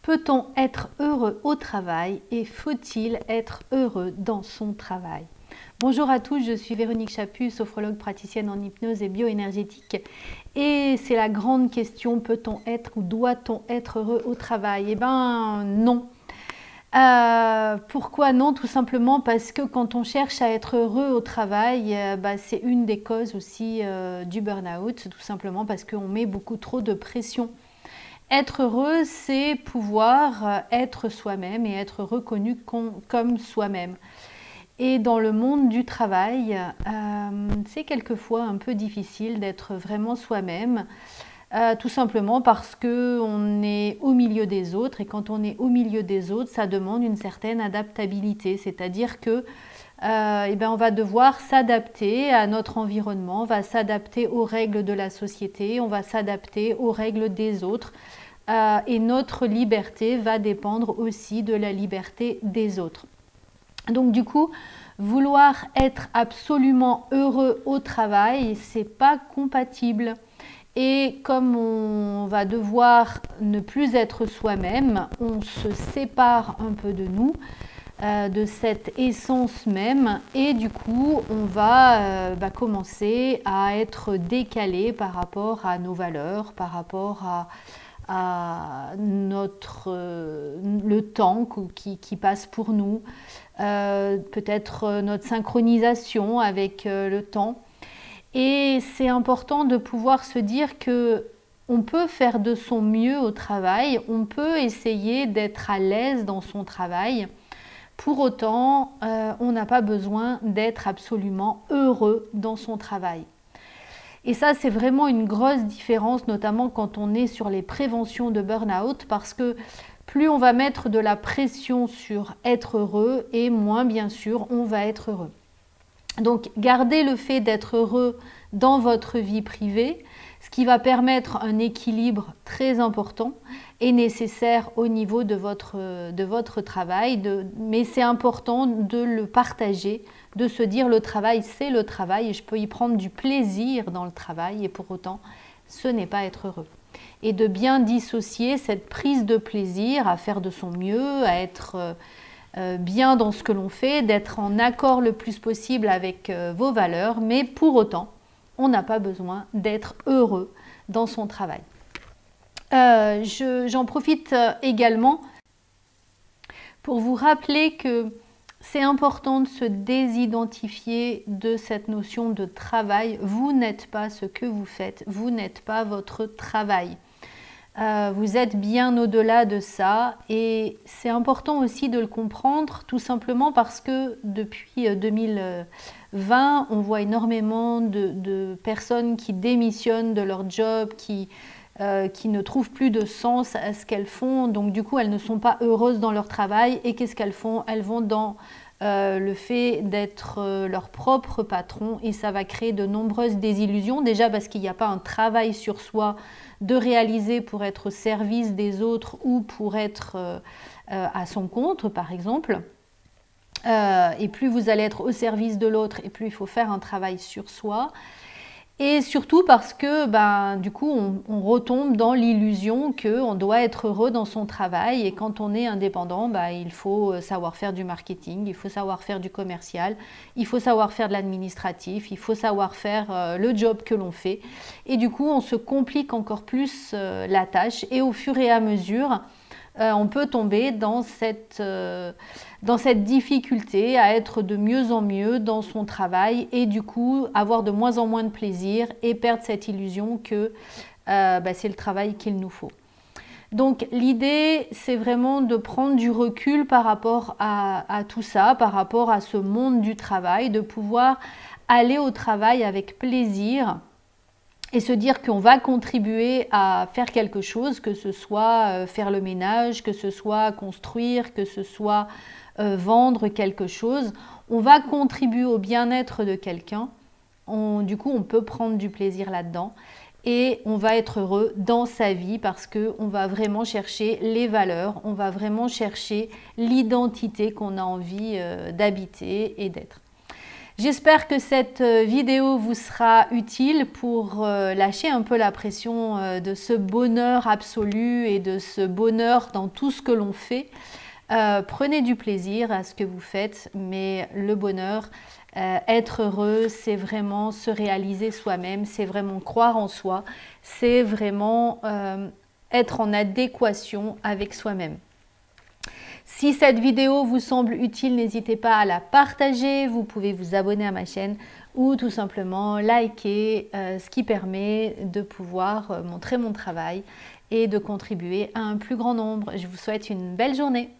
Peut-on être heureux au travail et faut-il être heureux dans son travail? Bonjour à tous, je suis Véronique Chaput, sophrologue praticienne en hypnose et bioénergétique. Et c'est la grande question, peut-on être ou doit-on être heureux au travail? Eh bien non. Pourquoi non? Tout simplement parce que quand on cherche à être heureux au travail, c'est une des causes aussi du burn-out, tout simplement parce qu'on met beaucoup trop de pression. Être heureux, c'est pouvoir être soi-même et être reconnu comme soi-même. Et dans le monde du travail, c'est quelquefois un peu difficile d'être vraiment soi-même, tout simplement parce qu'on est au milieu des autres. Et quand on est au milieu des autres, ça demande une certaine adaptabilité. C'est-à-dire que on va devoir s'adapter à notre environnement, on va s'adapter aux règles de la société, on va s'adapter aux règles des autres. Et notre liberté va dépendre aussi de la liberté des autres. Donc du coup, vouloir être absolument heureux au travail, c'est pas compatible. Et comme on va devoir ne plus être soi-même, on se sépare un peu de nous, de cette essence même, et du coup on va commencer à être décalé par rapport à nos valeurs, par rapport à le temps qui passe pour nous, peut-être notre synchronisation avec le temps. Et c'est important de pouvoir se dire que on peut faire de son mieux au travail, on peut essayer d'être à l'aise dans son travail. Pour autant, on n'a pas besoin d'être absolument heureux dans son travail. Et ça, c'est vraiment une grosse différence, notamment quand on est sur les préventions de burn-out, parce que plus on va mettre de la pression sur être heureux, et moins, bien sûr, on va être heureux. Donc, gardez le fait d'être heureux dans votre vie privée, ce qui va permettre un équilibre très important et nécessaire au niveau de votre travail. Mais c'est important de le partager, de se dire le travail, c'est le travail et je peux y prendre du plaisir dans le travail et pour autant, ce n'est pas être heureux. Et de bien dissocier cette prise de plaisir à faire de son mieux, à être bien dans ce que l'on fait, d'être en accord le plus possible avec vos valeurs, mais pour autant, on n'a pas besoin d'être heureux dans son travail. J'en profite également pour vous rappeler que c'est important de se désidentifier de cette notion de travail. Vous n'êtes pas ce que vous faites, vous n'êtes pas votre travail. Vous êtes bien au-delà de ça et c'est important aussi de le comprendre tout simplement parce que depuis 2020, on voit énormément de personnes qui démissionnent de leur job, qui ne trouvent plus de sens à ce qu'elles font. Donc du coup, elles ne sont pas heureuses dans leur travail et qu'est-ce qu'elles font? Elles vont dans le fait d'être leur propre patron et ça va créer de nombreuses désillusions. Déjà parce qu'il n'y a pas un travail sur soi de réaliser pour être au service des autres ou pour être à son compte, par exemple. Et plus vous allez être au service de l'autre et plus il faut faire un travail sur soi. Et surtout parce que du coup on retombe dans l'illusion qu'on doit être heureux dans son travail et quand on est indépendant, il faut savoir faire du marketing, il faut savoir faire du commercial, il faut savoir faire de l'administratif, il faut savoir faire le job que l'on fait et du coup on se complique encore plus la tâche et au fur et à mesure on peut tomber dans cette difficulté à être de mieux en mieux dans son travail et du coup avoir de moins en moins de plaisir et perdre cette illusion que c'est le travail qu'il nous faut. Donc l'idée c'est vraiment de prendre du recul par rapport à tout ça, par rapport à ce monde du travail, de pouvoir aller au travail avec plaisir et se dire qu'on va contribuer à faire quelque chose, que ce soit faire le ménage, que ce soit construire, que ce soit vendre quelque chose. On va contribuer au bien-être de quelqu'un. Du coup, on peut prendre du plaisir là-dedans et on va être heureux dans sa vie parce qu'on va vraiment chercher les valeurs, on va vraiment chercher l'identité qu'on a envie d'habiter et d'être. J'espère que cette vidéo vous sera utile pour lâcher un peu la pression de ce bonheur absolu et de ce bonheur dans tout ce que l'on fait. Prenez du plaisir à ce que vous faites, mais le bonheur, être heureux, c'est vraiment se réaliser soi-même, c'est vraiment croire en soi, c'est vraiment être en adéquation avec soi-même. Si cette vidéo vous semble utile, n'hésitez pas à la partager, vous pouvez vous abonner à ma chaîne ou tout simplement liker, ce qui permet de pouvoir montrer mon travail et de contribuer à un plus grand nombre. Je vous souhaite une belle journée.